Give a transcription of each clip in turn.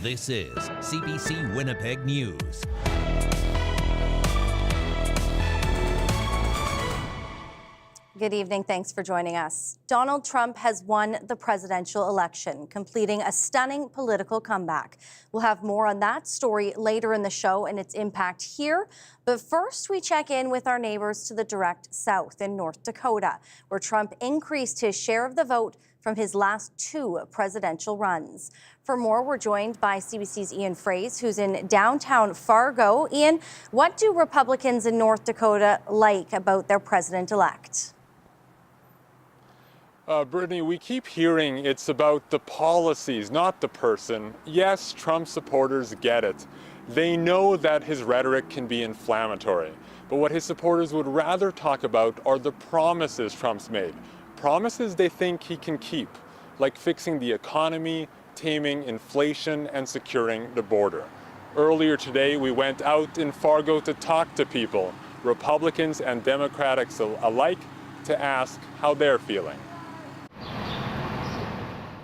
This is CBC Winnipeg News. Good evening. Thanks for joining us. Donald Trump has won the presidential election, completing a stunning political comeback. We'll have more on that story later in the show and its impact here. But first, we check in with our neighbors to the direct south in North Dakota, where Trump increased his share of the vote from his last two presidential runs. For more, we're joined by CBC's Ian Fraze, who's in downtown Fargo. Ian, what do Republicans in North Dakota like about their president-elect? Brittany, we keep hearing it's about the policies, not the person. Yes, Trump supporters get it. They know that his rhetoric can be inflammatory. But what his supporters would rather talk about are the promises Trump's made. Promises they think he can keep, like fixing the economy, taming inflation, and securing the border. Earlier today, we went out in Fargo to talk to people, Republicans and Democrats alike, to ask how they're feeling.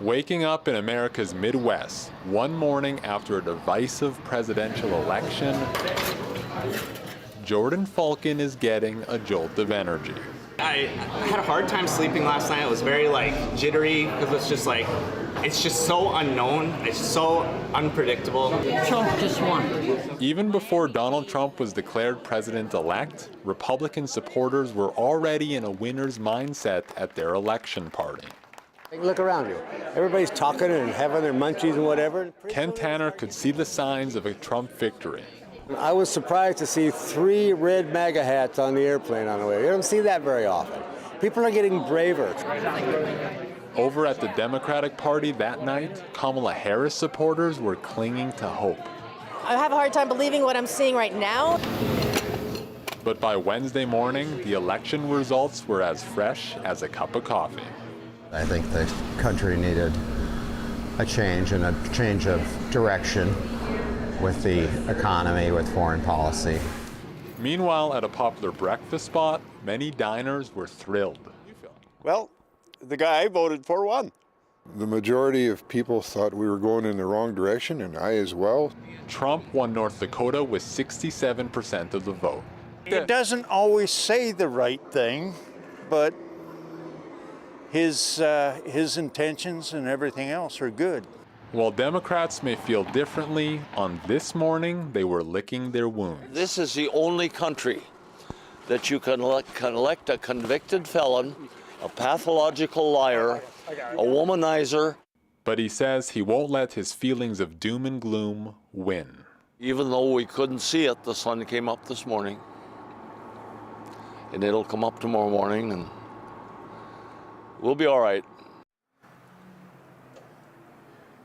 Waking up in America's Midwest, one morning after a divisive presidential election, Jordan Falcon is getting a jolt of energy. I had a hard time sleeping last night. It was very jittery because it's just so unknown. It's so unpredictable. Trump just won. Even before Donald Trump was declared president-elect, Republican supporters were already in a winner's mindset at their election party. Look around you. Everybody's talking and having their munchies and whatever. Ken Tanner could see the signs of a Trump victory. I was surprised to see 3 red MAGA hats on the airplane on the way. You don't see that very often. People are getting braver. Over at the Democratic Party that night, Kamala Harris supporters were clinging to hope. I have a hard time believing what I'm seeing right now. But by Wednesday morning, the election results were as fresh as a cup of coffee. I think the country needed a change and a change of direction with the economy, with foreign policy. Meanwhile, at a popular breakfast spot, many diners were thrilled. Well, the guy I voted for won. The majority of people thought we were going in the wrong direction, and I as well. Trump won North Dakota with 67% of the vote. It doesn't always say the right thing, but his intentions and everything else are good. While Democrats may feel differently, on this morning they were licking their wounds. This is the only country that you can elect a convicted felon, a pathological liar, a womanizer. But he says he won't let his feelings of doom and gloom win. Even though we couldn't see it, the sun came up this morning. And it'll come up tomorrow morning, and we'll be all right.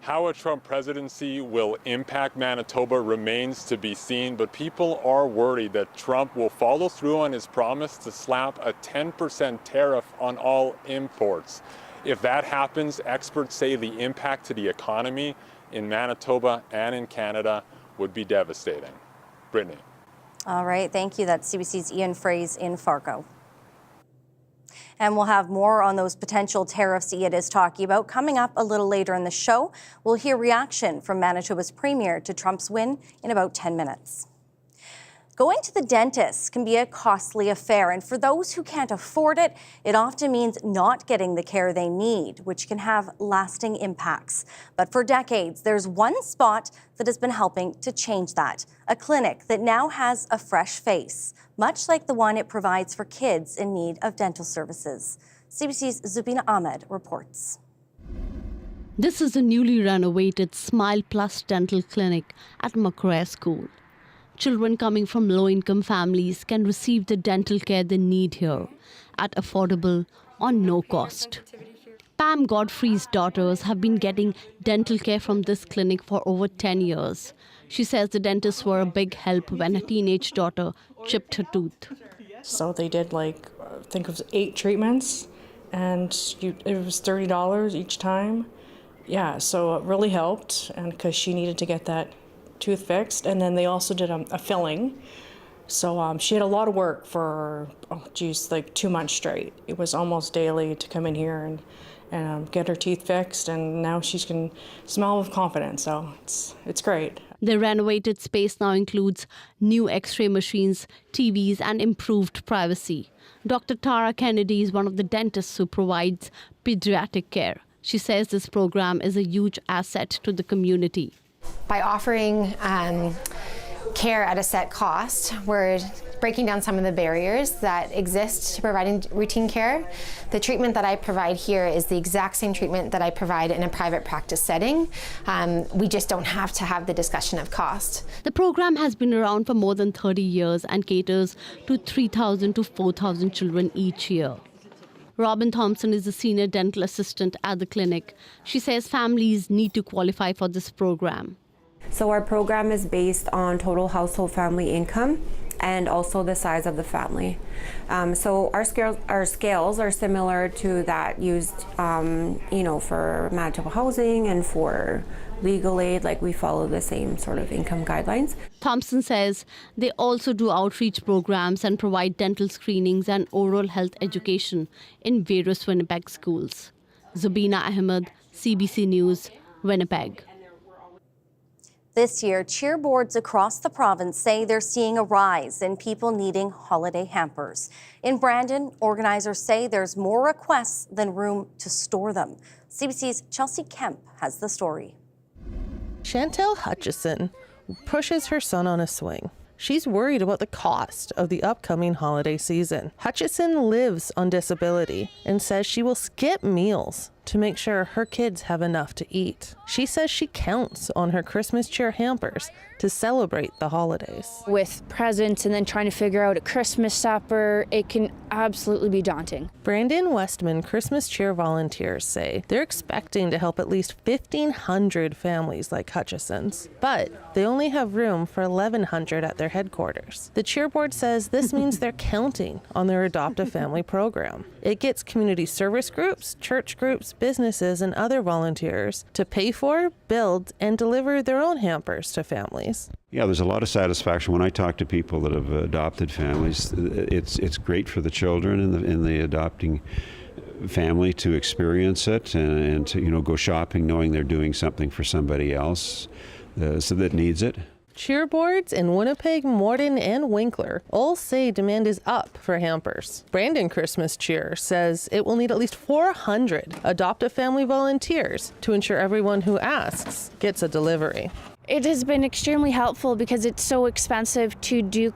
How a Trump presidency will impact Manitoba remains to be seen, but people are worried that Trump will follow through on his promise to slap a 10% tariff on all imports. If that happens, experts say the impact to the economy in Manitoba and in Canada would be devastating. Brittany. All right, thank you. That's CBC's Ian Fraze in Fargo. And we'll have more on those potential tariffs Ian is talking about coming up a little later in the show. We'll hear reaction from Manitoba's premier to Trump's win in about 10 minutes. Going to the dentist can be a costly affair, and for those who can't afford it, it often means not getting the care they need, which can have lasting impacts. But for decades, there's one spot that has been helping to change that, a clinic that now has a fresh face, much like the one it provides for kids in need of dental services. CBC's Zubina Ahmed reports. This is a newly renovated Smile Plus dental clinic at McCrae School. Children coming from low-income families can receive the dental care they need here at affordable or no cost. Pam Godfrey's daughters have been getting dental care from this clinic for over 10 years. She says the dentists were a big help when a teenage daughter chipped her tooth. So they did I think it was 8 treatments, and it was $30 each time. Yeah, so it really helped, and because she needed to get that tooth fixed, and then they also did a filling. So she had a lot of work for, like 2 months straight. It was almost daily to come in here and get her teeth fixed, and now she can smile with confidence, so it's great. The renovated space now includes new X-ray machines, TVs, and improved privacy. Dr. Tara Kennedy is one of the dentists who provides pediatric care. She says this program is a huge asset to the community. By offering care at a set cost, we're breaking down some of the barriers that exist to providing routine care. The treatment that I provide here is the exact same treatment that I provide in a private practice setting. We just don't have to have the discussion of cost. The program has been around for more than 30 years and caters to 3,000 to 4,000 children each year. Robin Thompson is a senior dental assistant at the clinic. She says families need to qualify for this program. So our program is based on total household family income and also the size of the family. So our scales are similar to that used, for Manitoba housing and for legal aid. Like, we follow the same sort of income guidelines. Thompson says they also do outreach programs and provide dental screenings and oral health education in various Winnipeg schools. Zubina Ahmed, CBC News, Winnipeg. This year, cheer boards across the province say they're seeing a rise in people needing holiday hampers. In Brandon, organizers say there's more requests than room to store them. CBC's Chelsea Kemp has the story. Chantel Hutchison pushes her son on a swing. She's worried about the cost of the upcoming holiday season. Hutchison lives on disability and says she will skip meals to make sure her kids have enough to eat. She says she counts on her Christmas cheer hampers to celebrate the holidays. With presents and then trying to figure out a Christmas supper, it can absolutely be daunting. Brandon Westman Christmas cheer volunteers say they're expecting to help at least 1,500 families like Hutchison's, but they only have room for 1,100 at their headquarters. The cheer board says this means they're counting on their Adopt a Family program. It gets community service groups, church groups, businesses, and other volunteers to pay for, build, and deliver their own hampers to families. Yeah, there's a lot of satisfaction when I talk to people that have adopted families. It's great for the children and the adopting family to experience it and to go shopping knowing they're doing something for somebody else so that needs it. Cheerboards in Winnipeg, Morden, and Winkler all say demand is up for hampers. Brandon Christmas Cheer says it will need at least 400 Adopt a Family volunteers to ensure everyone who asks gets a delivery. It has been extremely helpful because it's so expensive to do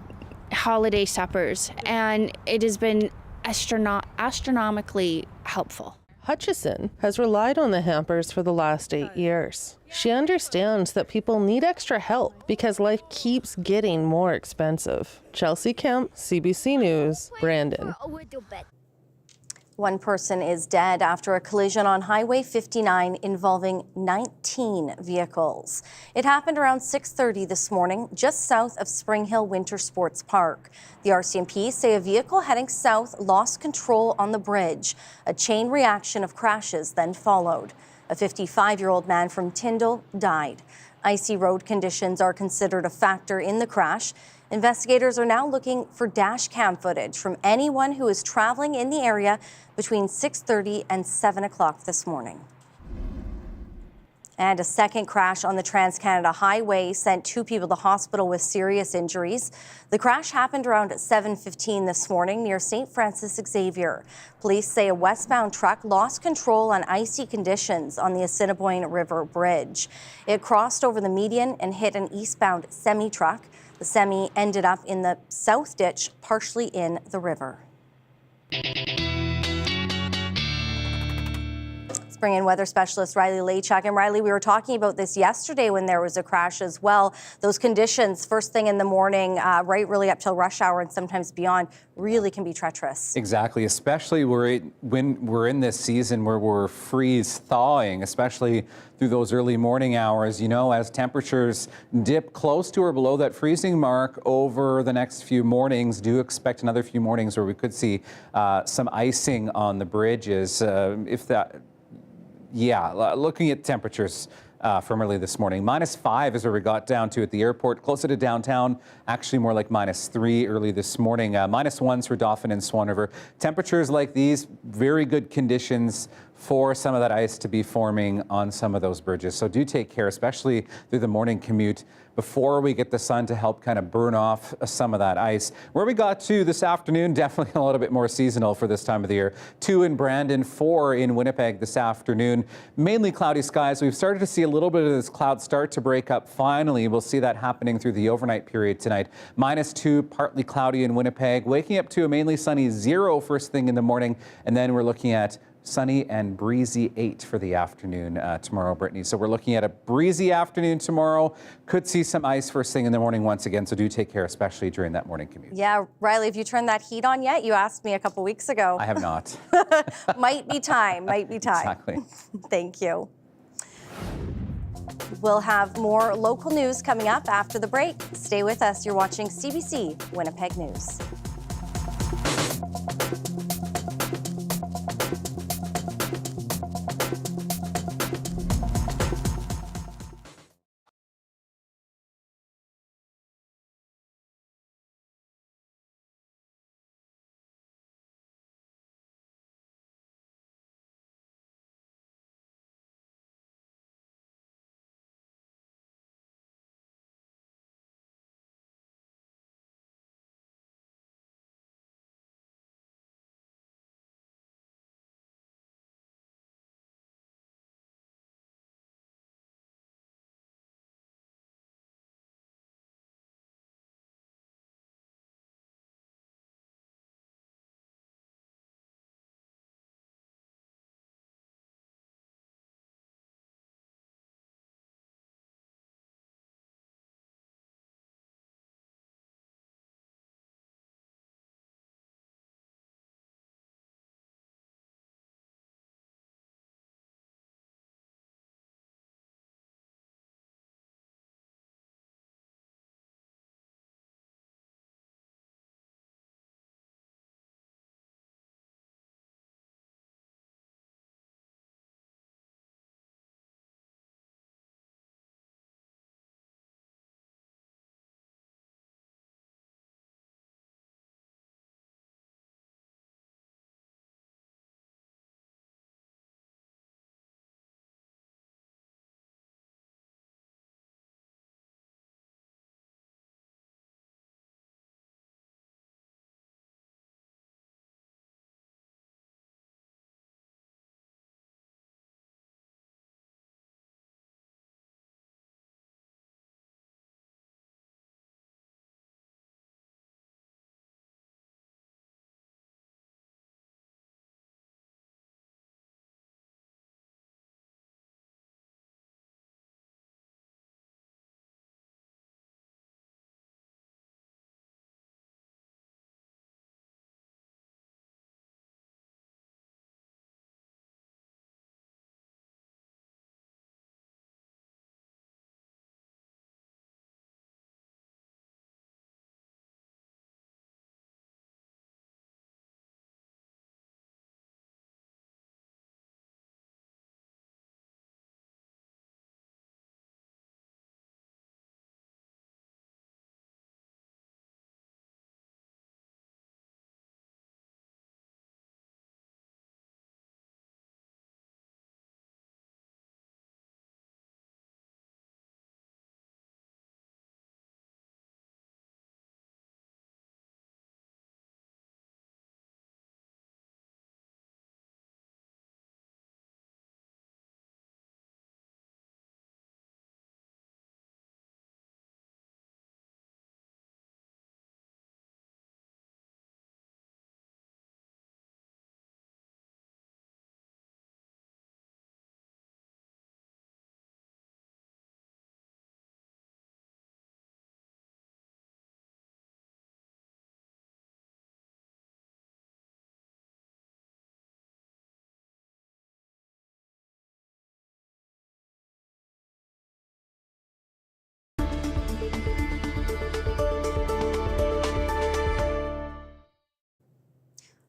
holiday suppers, and it has been astronomically helpful. Hutchison has relied on the hampers for the last 8 years. She understands that people need extra help because life keeps getting more expensive. Chelsea Kemp, CBC News, Brandon. One person is dead after a collision on Highway 59 involving 19 vehicles. It happened around 6:30 this morning, just south of Spring Hill Winter Sports Park. The RCMP say a vehicle heading south lost control on the bridge. A chain reaction of crashes then followed. A 55-year-old man from Tyndall died. Icy road conditions are considered a factor in the crash. Investigators are now looking for dash cam footage from anyone who is traveling in the area between 6:30 and 7 o'clock this morning. And a second crash on the Trans-Canada Highway sent 2 people to hospital with serious injuries. The crash happened around 7:15 this morning near St. Francis Xavier. Police say a westbound truck lost control on icy conditions on the Assiniboine River Bridge. It crossed over the median and hit an eastbound semi-truck. The semi ended up in the south ditch, partially in the river. Let's bring in weather specialist Riley Lachak. And Riley, we were talking about this yesterday when there was a crash as well. Those conditions, first thing in the morning, right really up till rush hour and sometimes beyond, really can be treacherous. Exactly, especially when we're in this season where we're freeze thawing, especially through those early morning hours, as temperatures dip close to or below that freezing mark over the next few mornings. Do expect another few mornings where we could see some icing on the bridges. Looking at temperatures from early this morning. -5 is where we got down to at the airport, closer to downtown, actually more like -3 early this morning. -1s for Dauphin and Swan River. Temperatures like these, very good conditions for some of that ice to be forming on some of those bridges. So do take care, especially through the morning commute, before we get the sun to help kind of burn off some of that ice. Where we got to this afternoon, definitely a little bit more seasonal for this time of the year. 2 in Brandon, 4 in Winnipeg this afternoon. Mainly cloudy skies. We've started to see a little bit of this cloud start to break up finally. We'll see that happening through the overnight period tonight. -2, partly cloudy in Winnipeg. Waking up to a mainly sunny 0 first thing in the morning. And then we're looking at sunny and breezy 8 for the afternoon tomorrow, Brittany. So we're looking at a breezy afternoon tomorrow. Could see some ice first thing in the morning once again, so do take care, especially during that morning commute. Yeah, Riley, have you turned that heat on yet? You asked me a couple weeks ago. I have not. Might be time, might be time. Exactly. Thank you. We'll have more local news coming up after the break. Stay with us. You're watching CBC Winnipeg News.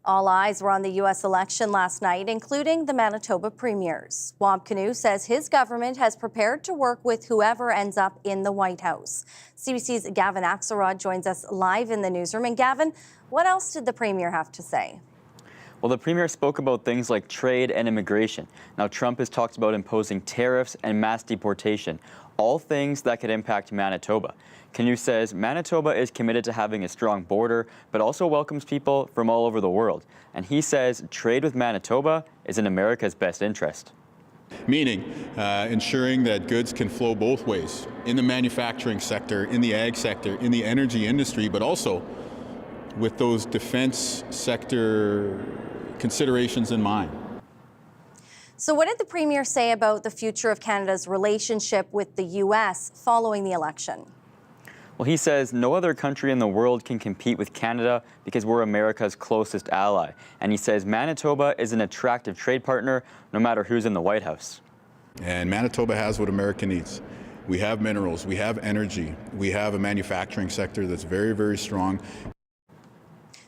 All eyes were on the U.S. election last night, including the Manitoba premiers. Wamp Canoe says his government has prepared to work with whoever ends up in the White House. CBC's Gavin Axelrod joins us live in the newsroom. And Gavin, what else did the premier have to say? Well, the premier spoke about things like trade and immigration. Now, Trump has talked about imposing tariffs and mass deportation, all things that could impact Manitoba. Canoe says Manitoba is committed to having a strong border, but also welcomes people from all over the world. And he says trade with Manitoba is in America's best interest. Meaning ensuring that goods can flow both ways, in the manufacturing sector, in the ag sector, in the energy industry, but also with those defense sector considerations in mind. So what did the premier say about the future of Canada's relationship with the U.S. following the election? Well, he says no other country in the world can compete with Canada because we're America's closest ally. And he says Manitoba is an attractive trade partner no matter who's in the White House. And Manitoba has what America needs. We have minerals, we have energy, we have a manufacturing sector that's very, very strong.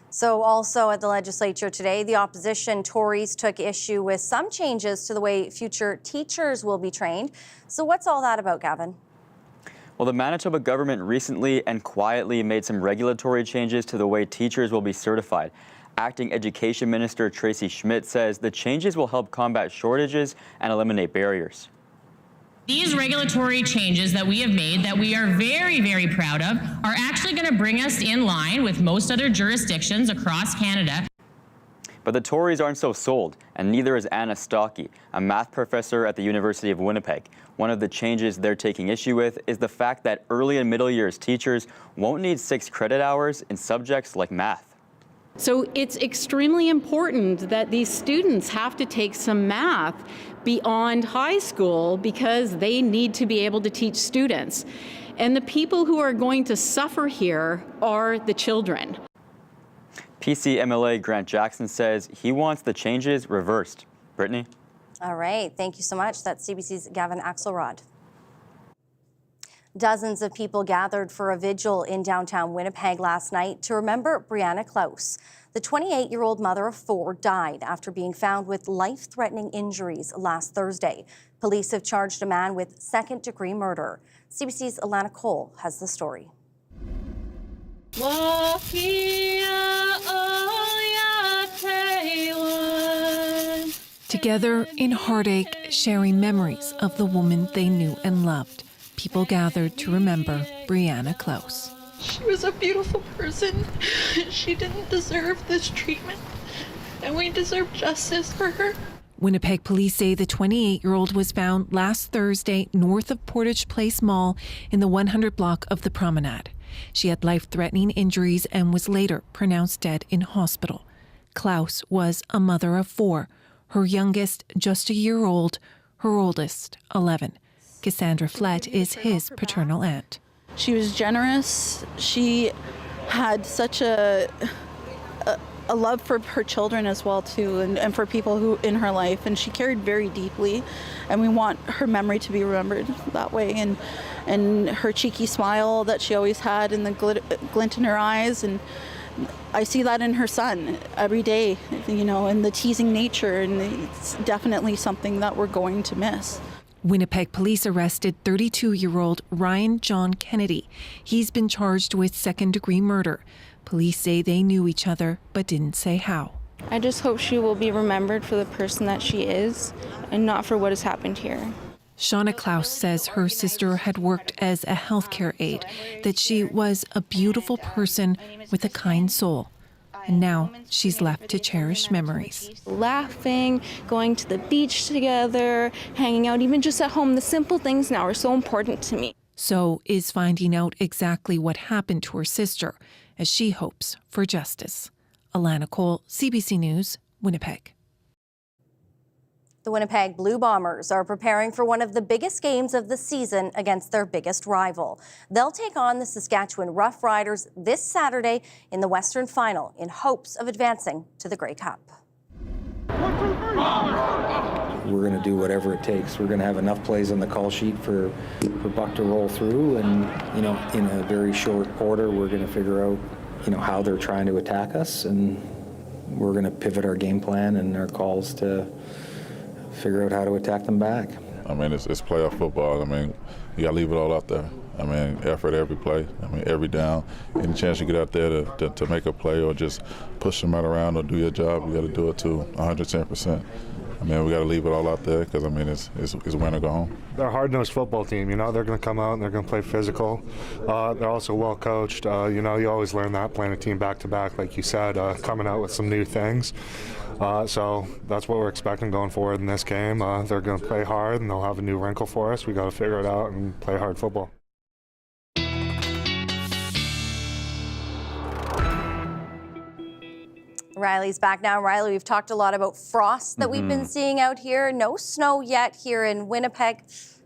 So also at the legislature today, the opposition Tories took issue with some changes to the way future teachers will be trained. So what's all that about, Gavin? Well, the Manitoba government recently and quietly made some regulatory changes to the way teachers will be certified. Acting Education Minister Tracy Schmidt says the changes will help combat shortages and eliminate barriers. These regulatory changes that we have made, that we are very, very proud of, are actually going to bring us in line with most other jurisdictions across Canada. But the Tories aren't so sold, and neither is Anna Stockey, a math professor at the University of Winnipeg. One of the changes they're taking issue with is the fact that early and middle years teachers won't need 6 credit hours in subjects like math. So it's extremely important that these students have to take some math beyond high school because they need to be able to teach students. And the people who are going to suffer here are the children. PC MLA Grant Jackson says he wants the changes reversed. Brittany? All right, thank you so much. That's CBC's Gavin Axelrod. Dozens of people gathered for a vigil in downtown Winnipeg last night to remember Brianna Clowes. The 28-year-old mother of 4 died after being found with life-threatening injuries last Thursday. Police have charged a man with second-degree murder. CBC's Alana Cole has the story. Together in heartache, sharing memories of the woman they knew and loved, people gathered to remember Brianna Clowes. She was a beautiful person. She didn't deserve this treatment, and we deserve justice for her. Winnipeg police say the 28-year-old was found last Thursday north of Portage Place Mall in the 100 block of the Promenade. She had life-threatening injuries and was later pronounced dead in hospital. Clowes was a mother of 4, her youngest just a year old, her oldest 11. Cassandra Flett is his paternal aunt. She was generous. She had such a love for her children as well too, and for people who in her life, and she cared very deeply, and we want her memory to be remembered that way, and her cheeky smile that she always had and the glint in her eyes, and I see that in her son every day, you know, and the teasing nature, and it's definitely something that we're going to miss. Winnipeg police arrested 32-year-old Ryan John Kennedy. He's been charged with second-degree murder. Police say they knew each other, but didn't say how. I just hope she will be remembered for the person that she is and not for what has happened here. Shauna Clowes says her sister had worked as a healthcare aide, that she was a beautiful person with a kind soul. And now she's left to cherish memories. Laughing, going to the beach together, hanging out, even just at home. The simple things now are so important to me. So is finding out exactly what happened to her sister, as she hopes for justice. Alana Cole, CBC News, Winnipeg. The Winnipeg Blue Bombers are preparing for one of the biggest games of the season against their biggest rival. They'll take on the Saskatchewan Rough Riders this Saturday in the Western Final in hopes of advancing to the Grey Cup. We're going to do whatever it takes. We're going to have enough plays on the call sheet for Buck to roll through, and in a very short order, we're going to figure out how they're trying to attack us, and we're going to pivot our game plan and our calls to figure out how to attack them back. I mean, it's playoff football. I mean, you got to leave it all out there. I mean, effort every play. I mean, every down. Any chance you get out there to make a play or just push them right around or do your job, you got to do it to 110%. I mean, we got to leave it all out there because, I mean, it's win or go home. They're a hard-nosed football team. You know, they're going to come out and they're going to play physical. They're also well coached. You know, you always learn that playing a team back-to-back, like you said, coming out with some new things. So that's what we're expecting going forward in this game. They're going to play hard and they'll have a new wrinkle for us. We got to figure it out and play hard football. Riley's back now. Riley, we've talked a lot about frost that we've been seeing out here. No snow yet here in Winnipeg.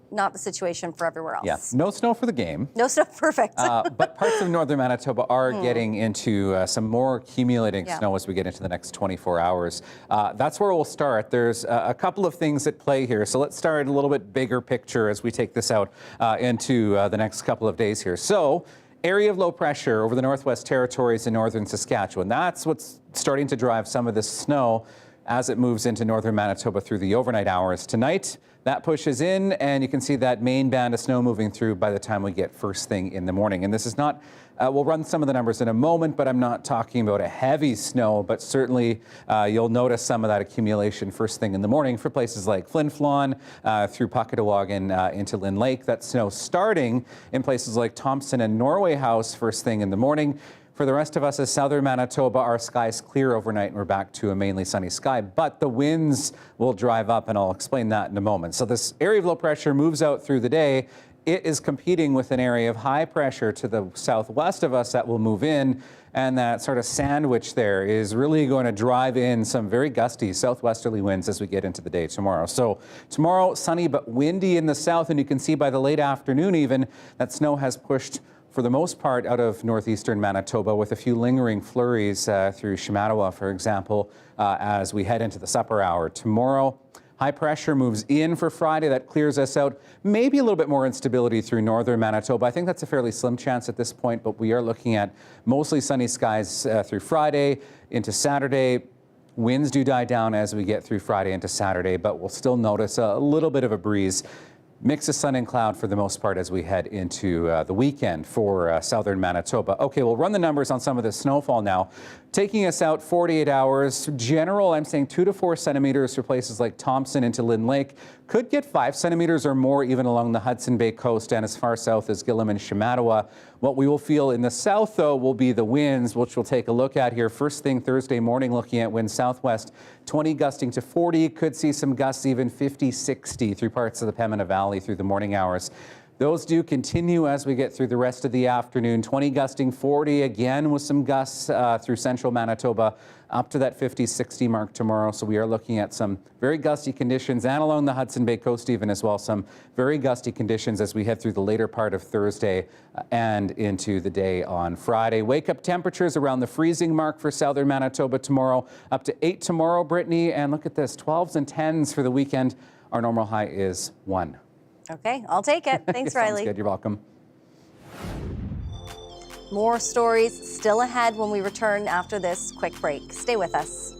Not the situation for everywhere else. Yeah, no snow for the game. No snow, perfect. But parts of northern Manitoba are getting into some more accumulating snow as we get into the next 24 hours. That's where we'll start. There's a couple of things at play here. So let's start a little bit bigger picture as we take this out into the next couple of days here. So, area of low pressure over the Northwest Territories and northern Saskatchewan. That's what's starting to drive some of this snow as it moves into northern Manitoba through the overnight hours. Tonight, that pushes in, and you can see that main band of snow moving through by the time we get first thing in the morning. And this is not, we'll run some of the numbers in a moment, but I'm not talking about a heavy snow, but certainly you'll notice some of that accumulation first thing in the morning for places like Flin Flon, through Puckatawagan into Lynn Lake. That snow starting in places like Thompson and Norway House first thing in the morning. For the rest of us as southern Manitoba, our skies clear overnight and we're back to a mainly sunny sky, but the winds will drive up, and I'll explain that in a moment. So this area of low pressure moves out through the day. It is competing with an area of high pressure to the southwest of us that will move in, and that sort of sandwich there is really going to drive in some very gusty southwesterly winds as we get into the day tomorrow. So tomorrow, sunny but windy in the south, and you can see by the late afternoon even that snow has pushed for the most part out of northeastern Manitoba, with a few lingering flurries through Shamattawa, for example, as we head into the supper hour. Tomorrow, high pressure moves in for Friday. That clears us out. Maybe a little bit more instability through northern Manitoba. I think that's a fairly slim chance at this point, but we are looking at mostly sunny skies through Friday into Saturday. Winds do die down as we get through Friday into Saturday, but we'll still notice a little bit of a breeze. Mix of sun and cloud for the most part as we head into the weekend for southern Manitoba. Okay, we'll run the numbers on some of the snowfall now. Taking us out 48 hours, general, I'm saying 2 to 4 centimeters for places like Thompson into Lynn Lake. Could get 5 centimeters or more even along the Hudson Bay coast and as far south as Gillam and Shamattawa. What we will feel in the south, though, will be the winds, which we'll take a look at here. First thing Thursday morning, looking at winds southwest, 20 gusting to 40. Could see some gusts even 50, 60 through parts of the Pembina Valley through the morning hours. Those do continue as we get through the rest of the afternoon. 20 gusting 40 again with some gusts through central Manitoba up to that 50, 60 mark tomorrow. So we are looking at some very gusty conditions, and along the Hudson Bay coast even as well, some very gusty conditions as we head through the later part of Thursday and into the day on Friday. Wake up temperatures around the freezing mark for southern Manitoba tomorrow, up to 8 tomorrow, Brittany. And look at this, 12s and 10s for the weekend. Our normal high is 1. Okay, I'll take it. Thanks, Riley. Sounds good. You're welcome. More stories still ahead when we return after this quick break. Stay with us.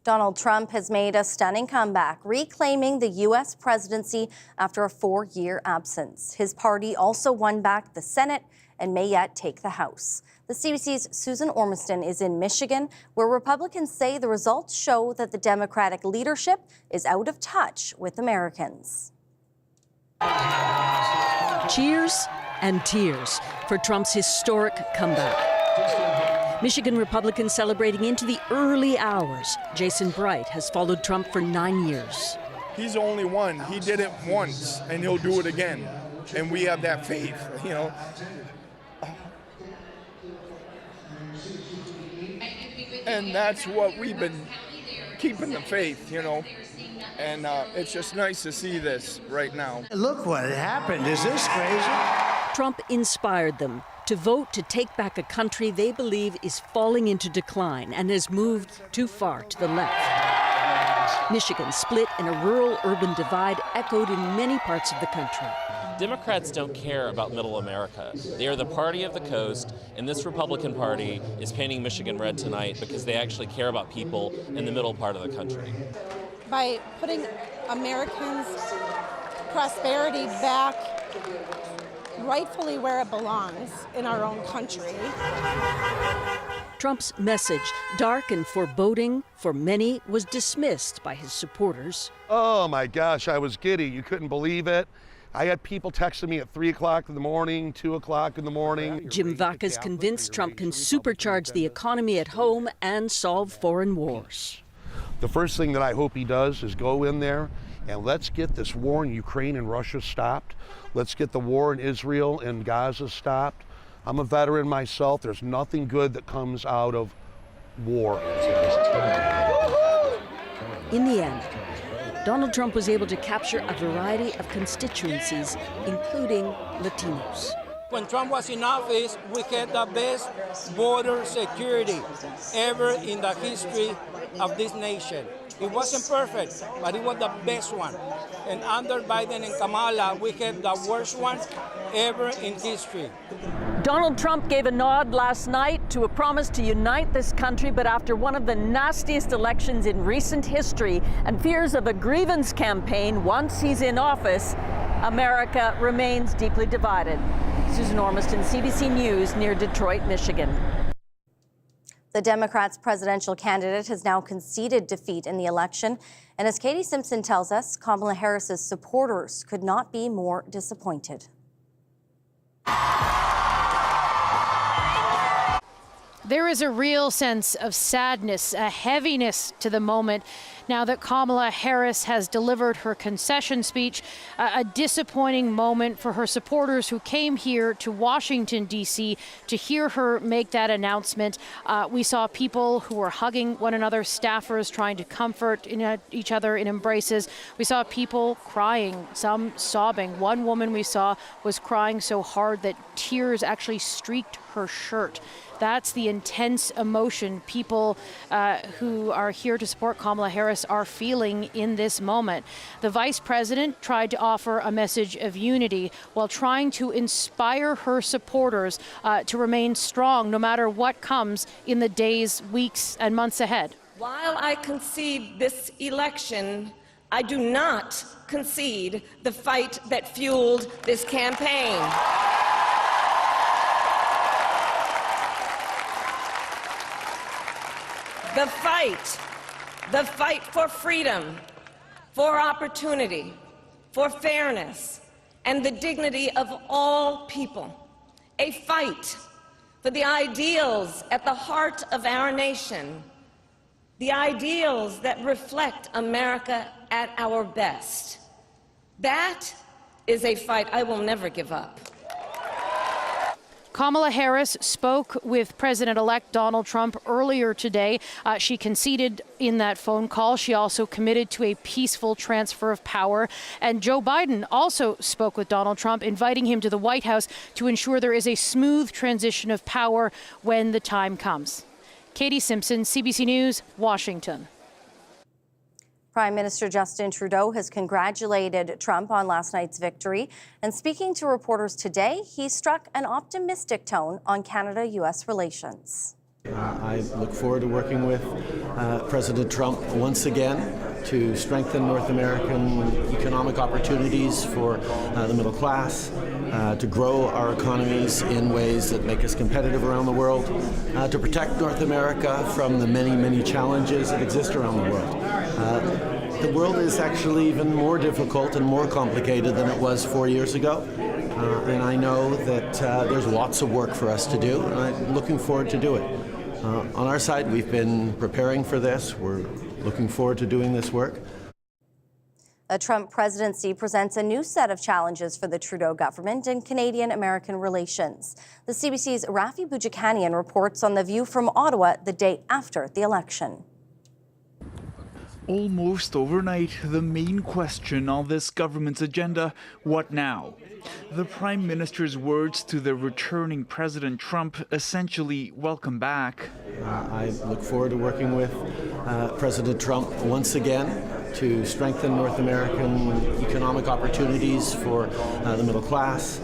Donald Trump has made a stunning comeback, reclaiming the U.S. presidency after a 4-year absence. His party also won back the Senate and may yet take the House. The CBC's Susan Ormiston is in Michigan, where Republicans say the results show that the Democratic leadership is out of touch with Americans. Cheers and tears for Trump's historic comeback. Michigan Republicans celebrating into the early hours. Jason Bright has followed Trump for 9 years. He's the only one. He did it once, and he'll do it again. And we have that faith, you know. And that's what we've been keeping the faith, you know. And it's just nice to see this right now. Look what happened. Is this crazy? Trump inspired them to vote to take back a country they believe is falling into decline and has moved too far to the left. Michigan's split in a rural-urban divide echoed in many parts of the country. Democrats don't care about middle America. They are the party of the coast, and this Republican Party is painting Michigan red tonight because they actually care about people in the middle part of the country. By putting Americans' prosperity back rightfully where it belongs, in our own country. Trump's message, dark and foreboding for many, was dismissed by his supporters. Oh my gosh, I was giddy. You couldn't believe it. I had people texting me at 3 o'clock in the morning, 2 o'clock in the morning. Jim Vaca's convinced Trump can supercharge the economy at home and solve foreign wars. The first thing that I hope he does is go in there and let's get this war in Ukraine and Russia stopped. Let's get the war in Israel and Gaza stopped. I'm a veteran myself. There's nothing good that comes out of war. In the end, Donald Trump was able to capture a variety of constituencies, including Latinos. When Trump was in office, we had the best border security ever in the history of this nation. It wasn't perfect, but it was the best one. And under Biden and Kamala, we had the worst one ever in history. Donald Trump gave a nod last night to a promise to unite this country, but after one of the nastiest elections in recent history and fears of a grievance campaign once he's in office, America remains deeply divided. Susan Ormiston, CBC News, near Detroit, Michigan. The Democrats' presidential candidate has now conceded defeat in the election. And as Katie Simpson tells us, Kamala Harris's supporters could not be more disappointed. There is a real sense of sadness, a heaviness to the moment now that Kamala Harris has delivered her concession speech, a disappointing moment for her supporters who came here to Washington, D.C. to hear her make that announcement. We saw people who were hugging one another, staffers trying to comfort each other in embraces. We saw people crying, some sobbing. One woman we saw was crying so hard that tears actually streaked her shirt. That's the intense emotion people who are here to support Kamala Harris are feeling in this moment. The vice president tried to offer a message of unity while trying to inspire her supporters to remain strong no matter what comes in the days, weeks, and months ahead. While I concede this election, I do not concede the fight that fueled this campaign. The fight for freedom, for opportunity, for fairness, and the dignity of all people. A fight for the ideals at the heart of our nation, the ideals that reflect America at our best. That is a fight I will never give up. Kamala Harris spoke with President-elect Donald Trump earlier today. She conceded in that phone call. She also committed to a peaceful transfer of power. And Joe Biden also spoke with Donald Trump, inviting him to the White House to ensure there is a smooth transition of power when the time comes. Katie Simpson, CBC News, Washington. Prime Minister Justin Trudeau has congratulated Trump on last night's victory. And speaking to reporters today, he struck an optimistic tone on Canada-U.S. relations. I look forward to working with President Trump once again to strengthen North American economic opportunities for the middle class, to grow our economies in ways that make us competitive around the world, to protect North America from the many, many challenges that exist around the world. The world is actually even more difficult and more complicated than it was 4 years ago. And I know that there's lots of work for us to do, and I'm looking forward to do it. On our side, we've been preparing for this. We're looking forward to doing this work. A Trump presidency presents a new set of challenges for the Trudeau government in Canadian-American relations. The CBC's Rafi Boudjikanian reports on the view from Ottawa the day after the election. Almost overnight, the main question on this government's agenda, what now? The Prime Minister's words to the returning President Trump, essentially, welcome back. I look forward to working with President Trump once again to strengthen North American economic opportunities for the middle class.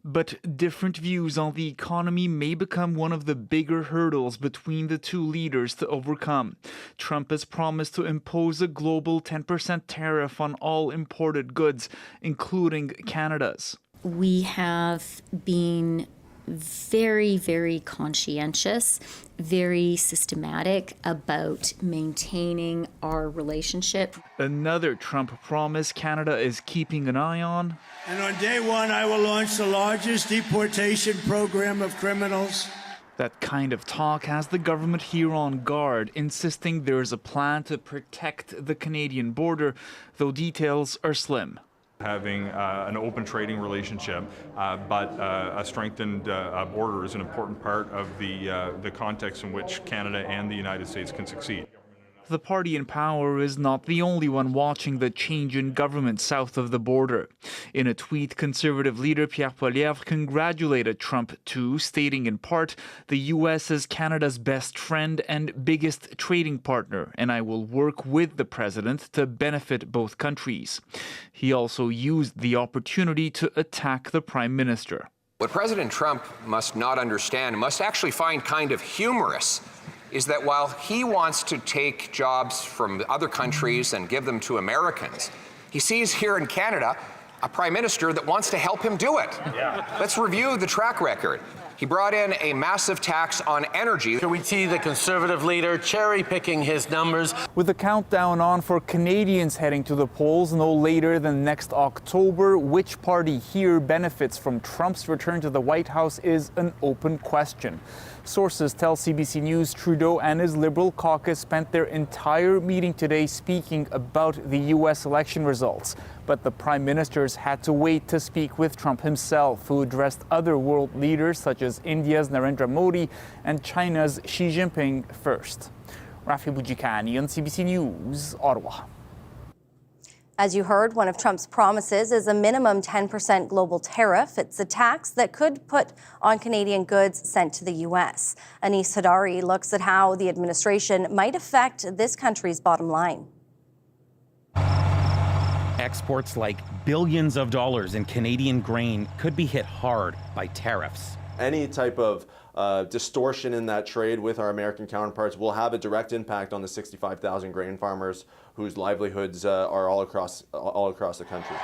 But different views on the economy may become one of the bigger hurdles between the two leaders to overcome. Trump has promised to impose a global 10% tariff on all imported goods, including Canada's. We have been very, very conscientious, very systematic about maintaining our relationship. Another Trump promise Canada is keeping an eye on. And on day one, I will launch the largest deportation program of criminals. That kind of talk has the government here on guard, insisting there's a plan to protect the Canadian border, though details are slim. Having an open trading relationship, but a strengthened border is an important part of the context in which Canada and the United States can succeed. The party in power is not the only one watching the change in government south of the border. In a tweet, Conservative leader Pierre Poilievre congratulated Trump too, stating in part, "The U.S. is Canada's best friend and biggest trading partner, and I will work with the president to benefit both countries." He also used the opportunity to attack the Prime Minister. What President Trump must not understand, must actually find kind of humorous, is that while he wants to take jobs from other countries and give them to Americans, he sees here in Canada a prime minister that wants to help him do it. Yeah. Let's review the track record. He brought in a massive tax on energy. Here we see the Conservative leader cherry-picking his numbers. With the countdown on for Canadians heading to the polls no later than next October, which party here benefits from Trump's return to the White House is an open question. Sources tell CBC News Trudeau and his Liberal caucus spent their entire meeting today speaking about the U.S. election results. But the Prime Ministers had to wait to speak with Trump himself, who addressed other world leaders such as India's Narendra Modi and China's Xi Jinping first. Rafi Boudjikanian, CBC News, Ottawa. As you heard, one of Trump's promises is a minimum 10% global tariff. It's a tax that could put on Canadian goods sent to the U.S. Anis Hadari looks at how the administration might affect this country's bottom line. Exports like billions of dollars in Canadian grain could be hit hard by tariffs. Any type of distortion in that trade with our American counterparts will have a direct impact on the 65,000 grain farmers whose livelihoods are all across the country.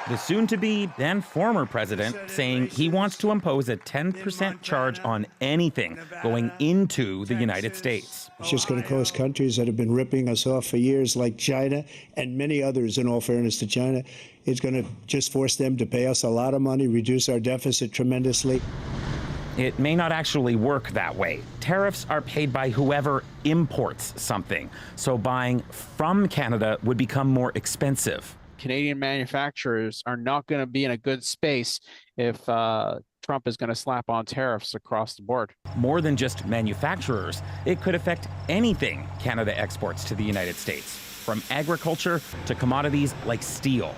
The soon-to-be, then former president, saying he wants to impose a 10% charge on anything going into the United States. It's just going to cost countries that have been ripping us off for years, like China and many others, in all fairness to China. It's going to just force them to pay us a lot of money, reduce our deficit tremendously. It may not actually work that way. Tariffs are paid by whoever imports something, so buying from Canada would become more expensive. Canadian manufacturers are not going to be in a good space if Trump is going to slap on tariffs across the board. More than just manufacturers, it could affect anything Canada exports to the United States, from agriculture to commodities like steel.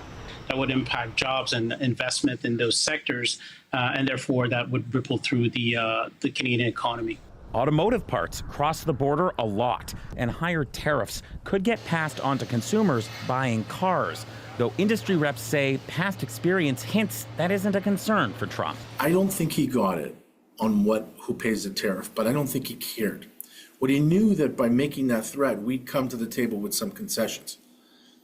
That would impact jobs and investment in those sectors, and therefore that would ripple through the Canadian economy. Automotive parts cross the border a lot, and higher tariffs could get passed on to consumers buying cars, though industry reps say past experience hints that isn't a concern for Trump. I don't think he got it, on who pays the tariff, but I don't think he cared. What he knew that by making that threat, we'd come to the table with some concessions.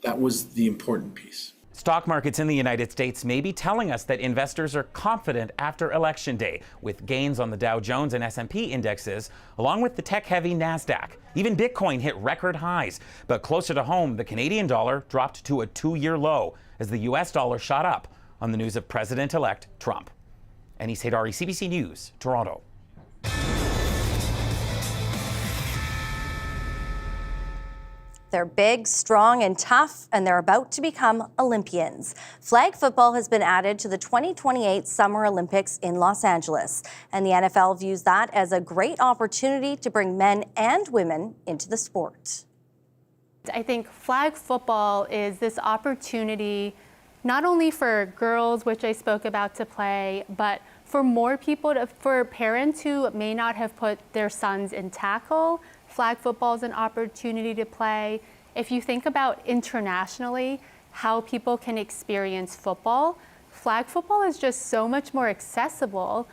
That was the important piece. Stock markets in the United States may be telling us that investors are confident after Election Day, with gains on the Dow Jones and S&P indexes, along with the tech-heavy NASDAQ. Even Bitcoin hit record highs. But closer to home, the Canadian dollar dropped to a 2-year low as the U.S. dollar shot up on the news of President-elect Trump. Anis Haidari, CBC News, Toronto. They're big, strong, and tough, and they're about to become Olympians. Flag football has been added to the 2028 Summer Olympics in Los Angeles, and the NFL views that as a great opportunity to bring men and women into the sport. I think flag football is this opportunity not only for girls, which I spoke about, to play, but for more people, for parents who may not have put their sons in tackle. Flag football is an opportunity to play. If you think about internationally how people can experience football, flag football is just so much more accessible.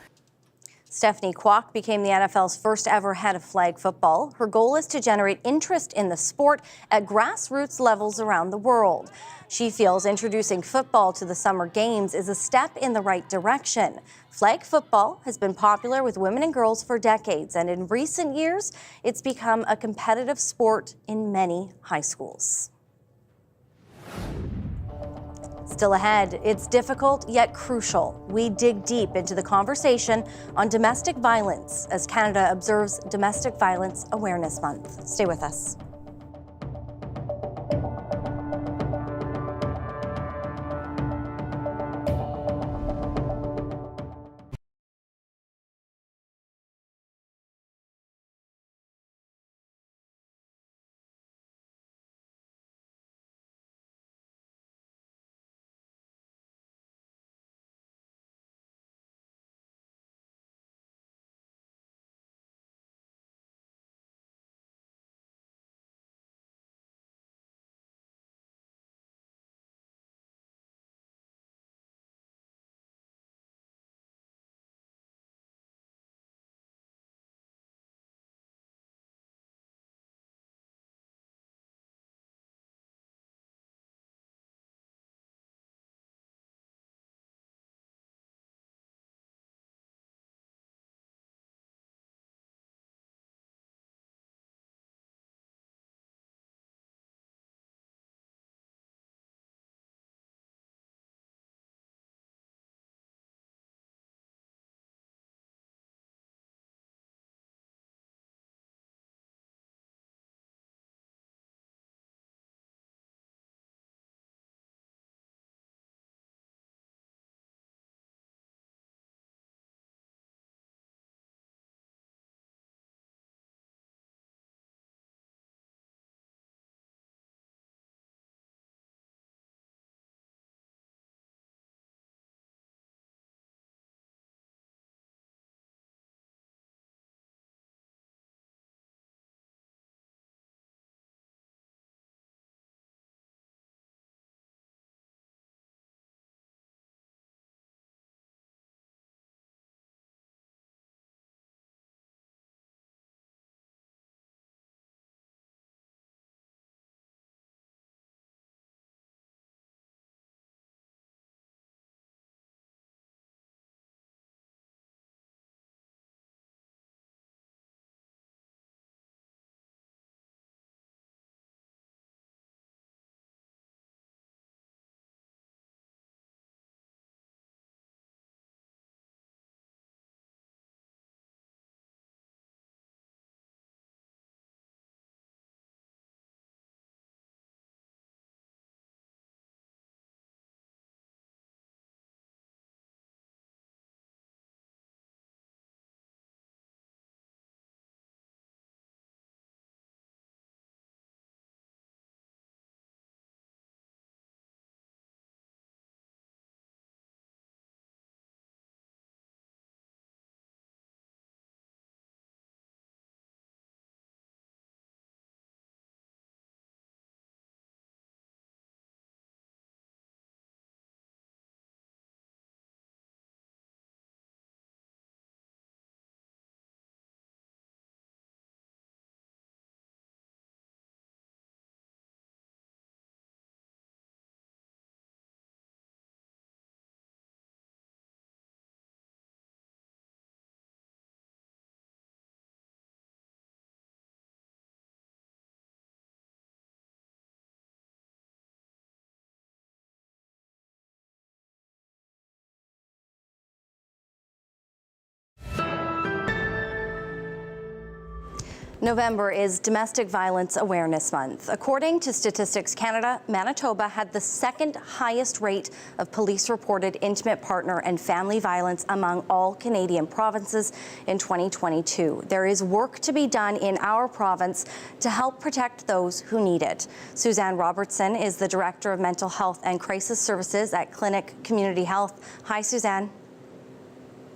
Stephanie Kwok became the NFL's first ever head of flag football. Her goal is to generate interest in the sport at grassroots levels around the world. She feels introducing football to the Summer Games is a step in the right direction. Flag football has been popular with women and girls for decades, and in recent years, it's become a competitive sport in many high schools. Still ahead, it's difficult yet crucial. We dig deep into the conversation on domestic violence as Canada observes Domestic Violence Awareness Month. Stay with us. November is Domestic Violence Awareness Month. According to Statistics Canada, Manitoba had the second highest rate of police-reported intimate partner and family violence among all Canadian provinces in 2022. There is work to be done in our province to help protect those who need it. Suzanne Robertson is the Director of Mental Health and Crisis Services at Clinic Community Health. Hi, Suzanne.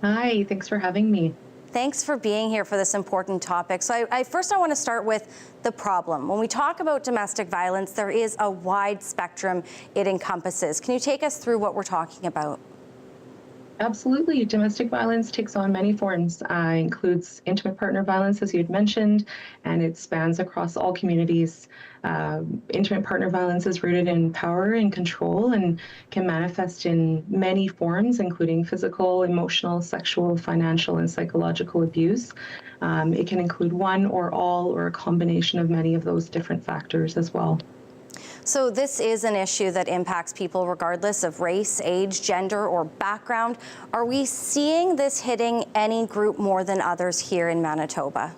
Hi, thanks for having me. Thanks for being here for this important topic. So first I want to start with the problem. When we talk about domestic violence, there is a wide spectrum it encompasses. Can you take us through what we're talking about? Absolutely. Domestic violence takes on many forms, includes intimate partner violence, as you had mentioned, and it spans across all communities. Intimate partner violence is rooted in power and control and can manifest in many forms, including physical, emotional, sexual, financial, and psychological abuse. It can include one or all or a combination of many of those different factors as well. So this is an issue that impacts people regardless of race, age, gender, or background. Are we seeing this hitting any group more than others here in Manitoba?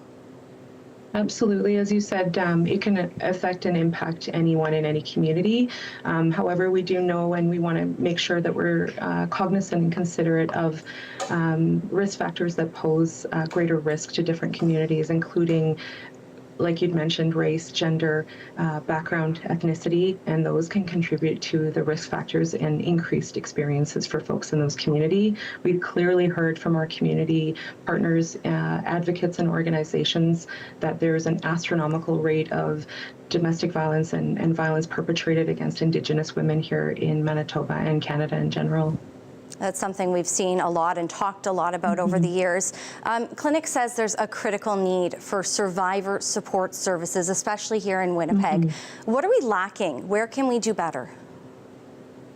Absolutely. As you said, it can affect and impact anyone in any community. However, we do know and we want to make sure that we're cognizant and considerate of risk factors that pose greater risk to different communities, including, like you'd mentioned, race, gender, background, ethnicity, and those can contribute to the risk factors and increased experiences for folks in those community. We've clearly heard from our community partners, advocates, and organizations that there's an astronomical rate of domestic violence and violence perpetrated against Indigenous women here in Manitoba and Canada in general. That's something we've seen a lot and talked a lot about over the years. Clinic says there's a critical need for survivor support services, especially here in Winnipeg. What are we lacking? Where can we do better?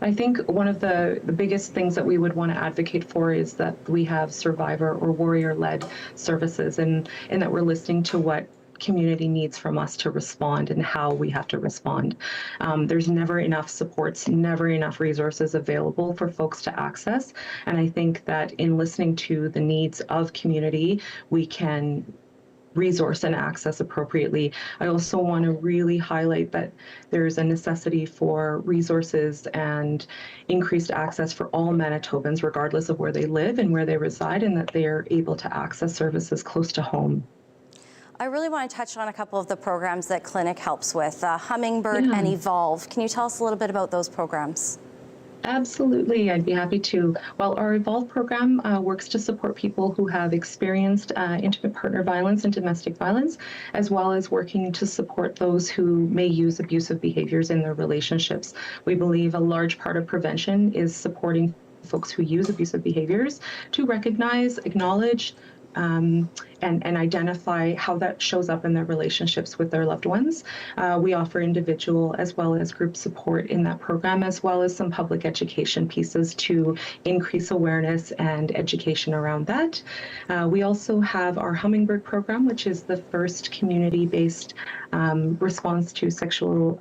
I think one of the biggest things that we would want to advocate for is that we have survivor or warrior-led services and that we're listening to what community needs from us to respond and how we have to respond. There's never enough supports, never enough resources available for folks to access. And I think that in listening to the needs of community, we can resource and access appropriately. I also want to really highlight that there's a necessity for resources and increased access for all Manitobans, regardless of where they live and where they reside, and that they are able to access services close to home. I really want to touch on a couple of the programs that Clinic helps with, Hummingbird and Evolve. Can you tell us a little bit about those programs? Absolutely, I'd be happy to. Well, our Evolve program works to support people who have experienced intimate partner violence and domestic violence, as well as working to support those who may use abusive behaviors in their relationships. We believe a large part of prevention is supporting folks who use abusive behaviors to recognize, acknowledge, and identify how that shows up in their relationships with their loved ones. We offer individual as well as group support in that program, as well as some public education pieces to increase awareness and education around that. We also have our Hummingbird program, which is the first community-based response to sexual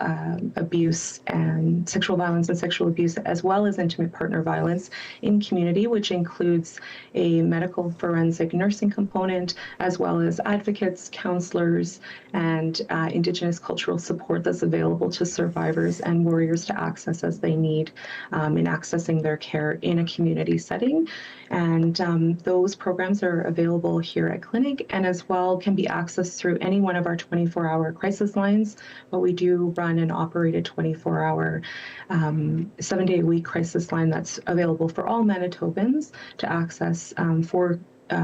abuse and sexual violence and sexual abuse, as well as intimate partner violence in community, which includes a medical forensic nursing component, as well as advocates, counselors, and Indigenous cultural support that's available to survivors and warriors to access as they need in accessing their care in a community setting. And those programs are available here at Clinic, and as well can be accessed through any one of our 24-hour crisis lines, but we do run an operated 24-hour, 7-day-a-week crisis line that's available for all Manitobans to access for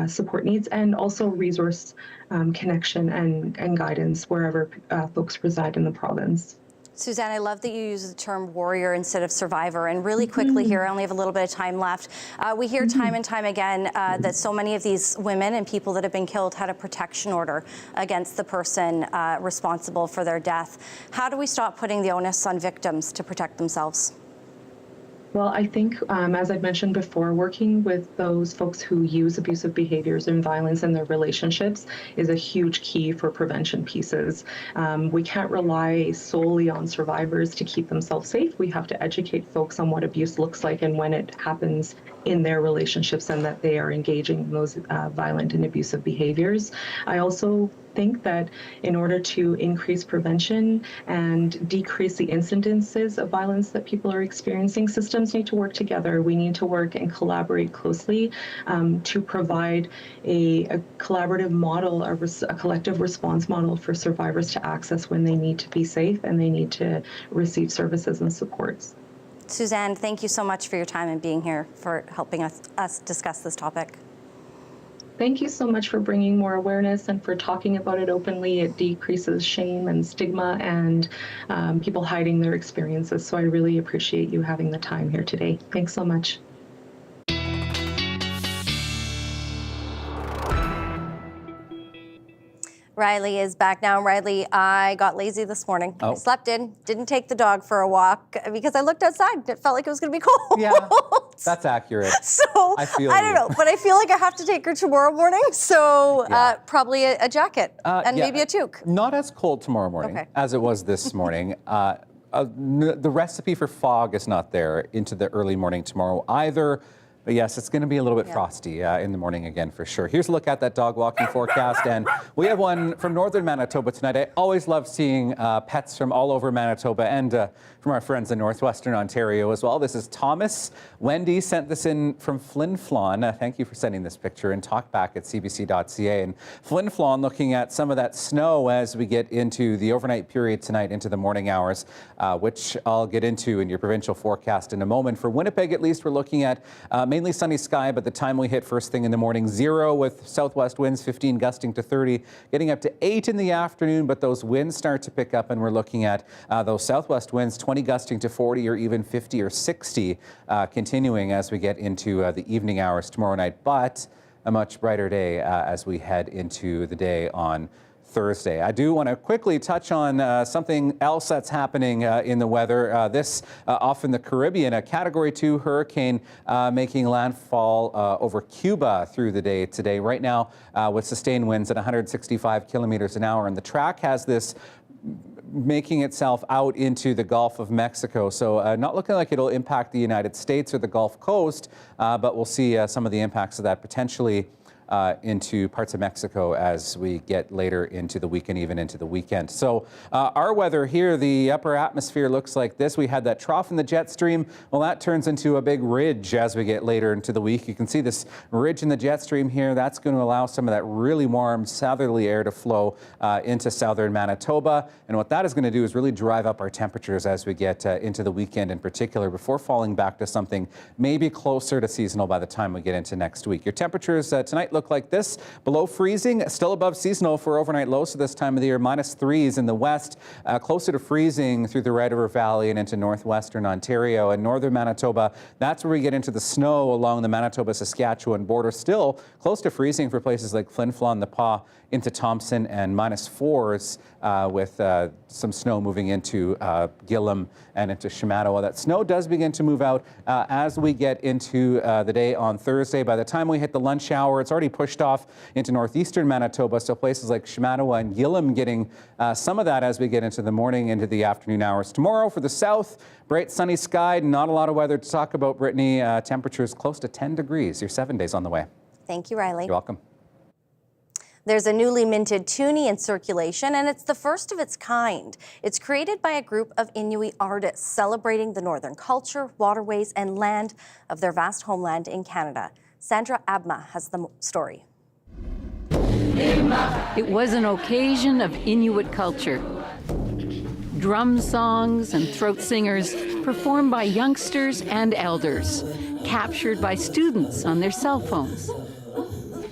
support needs, and also resource connection and guidance wherever folks reside in the province. Suzanne, I love that you use the term warrior instead of survivor. And really quickly here, I only have a little bit of time left. We hear time and time again that so many of these women and people that have been killed had a protection order against the person responsible for their death. How do we stop putting the onus on victims to protect themselves? Well, I think, as I've mentioned before, working with those folks who use abusive behaviors and violence in their relationships is a huge key for prevention pieces. We can't rely solely on survivors to keep themselves safe. We have to educate folks on what abuse looks like and when it happens in their relationships and that they are engaging in those violent and abusive behaviors. I also think that in order to increase prevention and decrease the incidences of violence that people are experiencing, systems need to work together. We need to work and collaborate closely to provide a collaborative model, a collective response model for survivors to access when they need to be safe and they need to receive services and supports. Suzanne, thank you so much for your time and being here, for helping us discuss this topic. Thank you so much for bringing more awareness and for talking about it openly. It decreases shame and stigma and people hiding their experiences. So I really appreciate you having the time here today. Thanks so much. Riley is back now. Riley, I got lazy this morning. I slept in, didn't take the dog for a walk because I looked outside. It felt like it was going to be cold. Yeah, that's accurate. So I don't know, but I feel like I have to take her tomorrow morning. So probably a jacket and maybe a toque. Not as cold tomorrow morning as it was this morning. The recipe for fog is not there into the early morning tomorrow either. But yes, it's going to be a little bit frosty in the morning again for sure. Here's a look at that dog walking forecast. And we have one from northern Manitoba tonight. I always love seeing pets from all over Manitoba and from our friends in northwestern Ontario as well. This is Thomas. Wendy sent this in from Flin Flon. Thank you for sending this picture, and talkback@cbc.ca. And Flin Flon looking at some of that snow as we get into the overnight period tonight into the morning hours, which I'll get into in your provincial forecast in a moment. For Winnipeg, at least, we're looking at mainly sunny sky, but the time we hit first thing in the morning, 0 with southwest winds, 15 gusting to 30, getting up to 8 in the afternoon, but those winds start to pick up, and we're looking at those southwest winds, 20 gusting to 40 or even 50 or 60, continuing as we get into the evening hours tomorrow night, but a much brighter day as we head into the day on Thursday. I do want to quickly touch on something else that's happening in the weather. This off in the Caribbean, a Category 2 hurricane making landfall over Cuba through the day today. Right now, with sustained winds at 165 kilometers an hour, and the track has this making itself out into the Gulf of Mexico. So not looking like it'll impact the United States or the Gulf Coast, but we'll see some of the impacts of that potentially into parts of Mexico as we get later into the week and even into the weekend. So our weather here, the upper atmosphere looks like this. We had that trough in the jet stream. Well, that turns into a big ridge as we get later into the week. You can see this ridge in the jet stream here. That's going to allow some of that really warm southerly air to flow into southern Manitoba. And what that is going to do is really drive up our temperatures as we get into the weekend in particular, before falling back to something maybe closer to seasonal by the time we get into next week. Your temperatures tonight look like this: below freezing, still above seasonal for overnight lows to this time of the year, -3s in the west, closer to freezing through the Red River Valley and into northwestern Ontario and northern Manitoba. That's where we get into the snow along the Manitoba-Saskatchewan border, still close to freezing for places like Flin Flon, the Pas, into Thompson, and -4s with some snow moving into Gillam and into Shamattawa. That snow does begin to move out as we get into the day on Thursday. By the time we hit the lunch hour, it's already pushed off into northeastern Manitoba, so places like Shamattawa and Gillam getting some of that as we get into the morning, into the afternoon hours. Tomorrow for the south, bright sunny sky, not a lot of weather to talk about, Brittany. Temperatures close to 10 degrees. Your 7 days on the way. Thank you, Riley. You're welcome. There's a newly minted toonie in circulation, and it's the first of its kind. It's created by a group of Inui artists celebrating the northern culture, waterways, and land of their vast homeland in Canada. Sandra Abma has the story. It was an occasion of Inuit culture. Drum songs and throat singers performed by youngsters and elders, captured by students on their cell phones.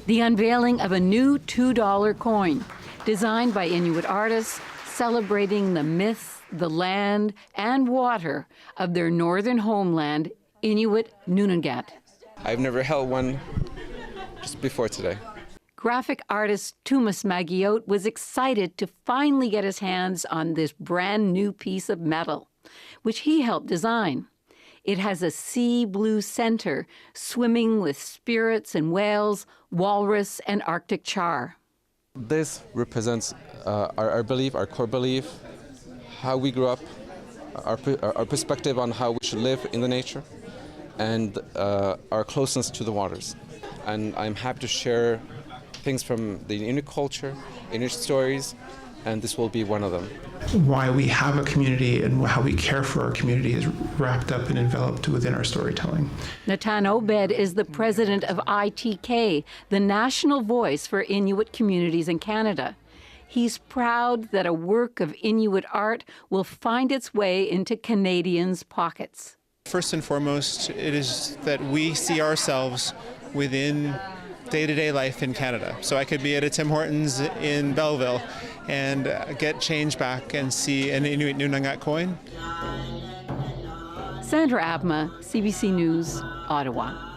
The unveiling of a new $2 coin, designed by Inuit artists, celebrating the myth, the land, and water of their northern homeland, Inuit Nunangat. I've never held one just before today. Graphic artist Tumas Magiot was excited to finally get his hands on this brand new piece of metal, which he helped design. It has a sea blue center, swimming with spirits and whales, walrus, and Arctic char. This represents our belief, our core belief, how we grew up, our perspective on how we should live in the nature. and our closeness to the waters. And I'm happy to share things from the Inui culture, Inui stories, and this will be one of them. Why we have a community and how we care for our community is wrapped up and enveloped within our storytelling. Natan Obed is the president of ITK, the national voice for Inuit communities in Canada. He's proud that a work of Inuit art will find its way into Canadians' pockets. First and foremost, it is that we see ourselves within day-to-day life in Canada. So I could be at a Tim Hortons in Belleville and get change back and see an Inuit Nunangat coin. Sandra Abma, CBC News, Ottawa.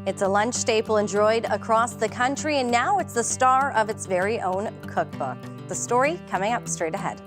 It's a lunch staple enjoyed across the country, and now it's the star of its very own cookbook. The story coming up straight ahead.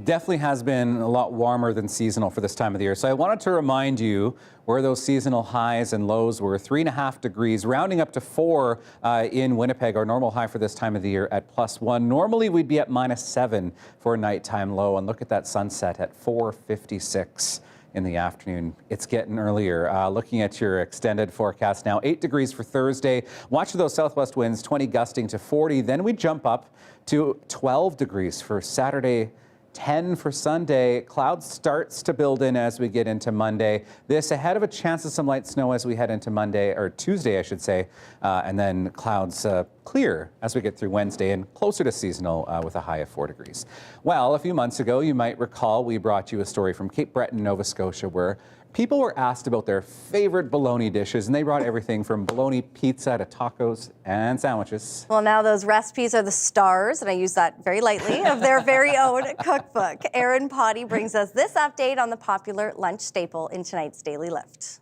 Definitely has been a lot warmer than seasonal for this time of the year. So I wanted to remind you where those seasonal highs and lows were. 3.5 degrees, rounding up to 4 in Winnipeg, our normal high for this time of the year at +1. Normally we'd be at -7 for a nighttime low. And look at that sunset at 4:56 in the afternoon. It's getting earlier. Looking at your extended forecast now, 8 degrees for Thursday. Watch those southwest winds, 20 gusting to 40. Then we jump up to 12 degrees for Saturday, 10 for Sunday. Clouds starts to build in as we get into Monday. This ahead of a chance of some light snow as we head into Monday, or Tuesday, I should say. And then clouds clear as we get through Wednesday and closer to seasonal with a high of 4 degrees. Well, a few months ago, you might recall we brought you a story from Cape Breton, Nova Scotia, where people were asked about their favorite Baloney dishes, and they brought everything from Baloney pizza to tacos and sandwiches. Well, now those recipes are the stars, and I use that very lightly, of their very own cookbook. Erin Potty brings us this update on the popular lunch staple in tonight's Daily Lift.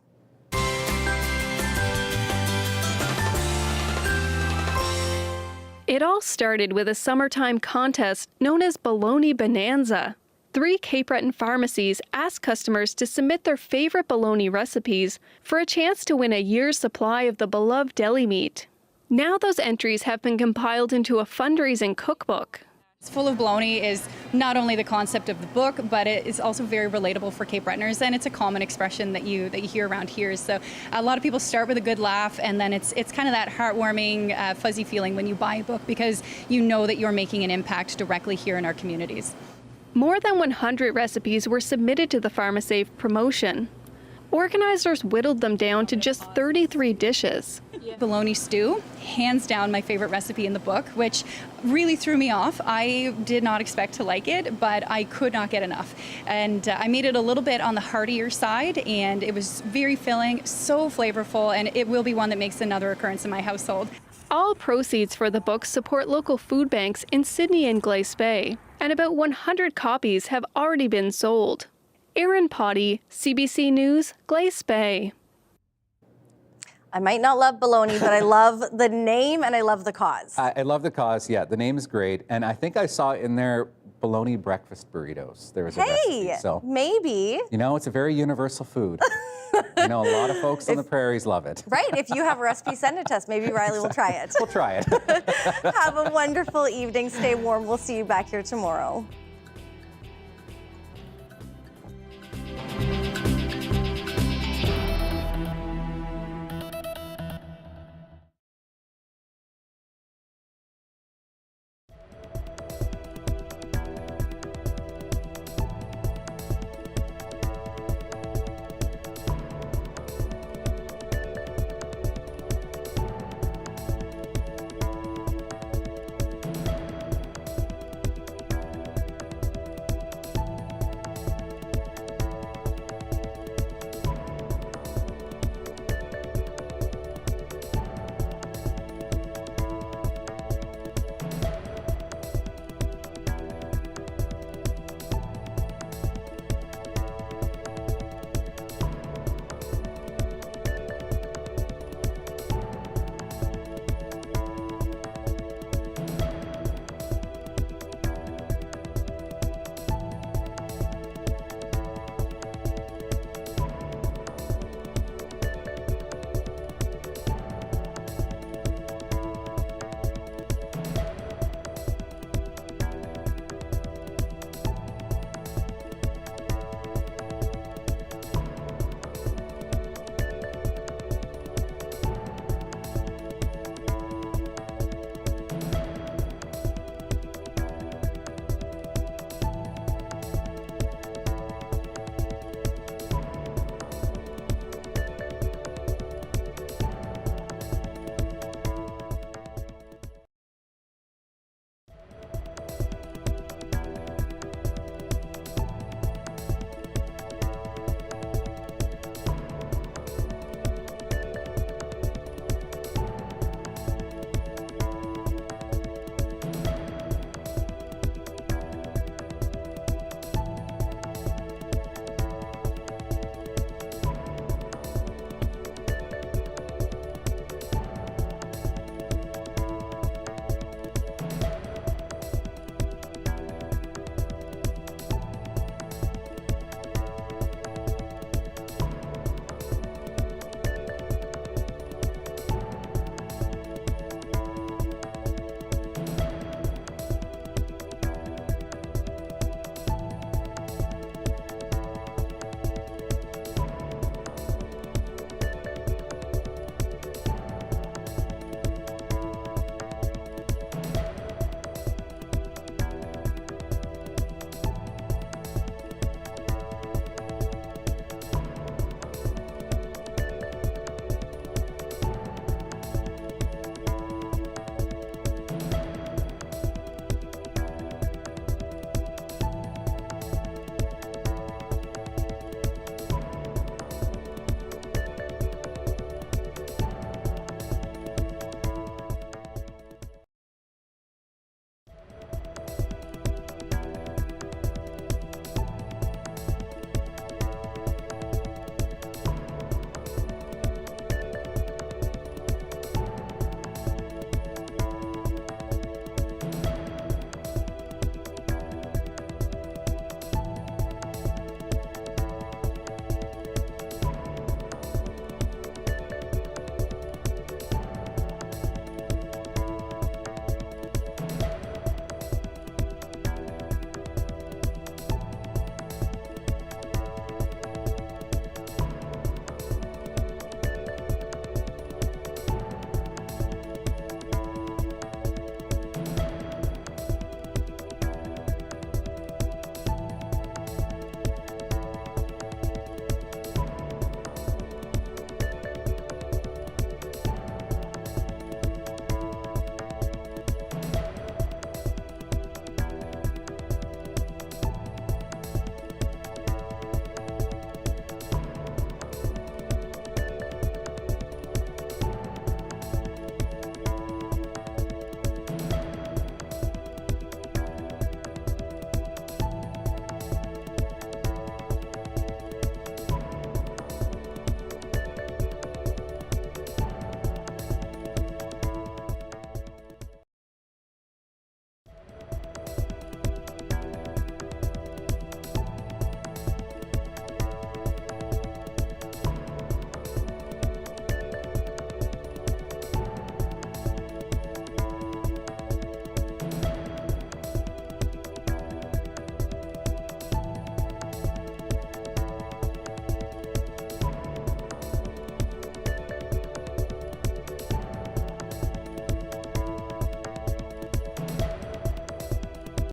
It all started with a summertime contest known as Baloney Bonanza. 3 Cape Breton pharmacies asked customers to submit their favorite Baloney recipes for a chance to win a year's supply of the beloved deli meat. Now those entries have been compiled into a fundraising cookbook. It's Full of Baloney is not only the concept of the book, but it is also very relatable for Cape Bretoners, and it's a common expression that you hear around here. So a lot of people start with a good laugh, and then it's kind of that heartwarming, fuzzy feeling when you buy a book because you know that you're making an impact directly here in our communities. More than 100 recipes were submitted to the PharmaSafe promotion. Organizers whittled them down to just 33 dishes. Baloney stew, hands down my favorite recipe in the book, which really threw me off. I did not expect to like it, but I could not get enough. And I made it a little bit on the heartier side, and it was very filling, so flavorful, and it will be one that makes another occurrence in my household. All proceeds for the book support local food banks in Sydney and Glace Bay, and about 100 copies have already been sold. Erin Potty, CBC News, Glace Bay. I might not love Baloney, but I love the name and I love the cause. I love the cause, yeah. The name is great. And I think I saw in there Baloney breakfast burritos. There was a recipe. So maybe. You know, it's a very universal food. I know a lot of folks on the prairies love it. Right, if you have a recipe, send it to us. Maybe Riley will try it. We'll try it. Have a wonderful evening. Stay warm. We'll see you back here tomorrow.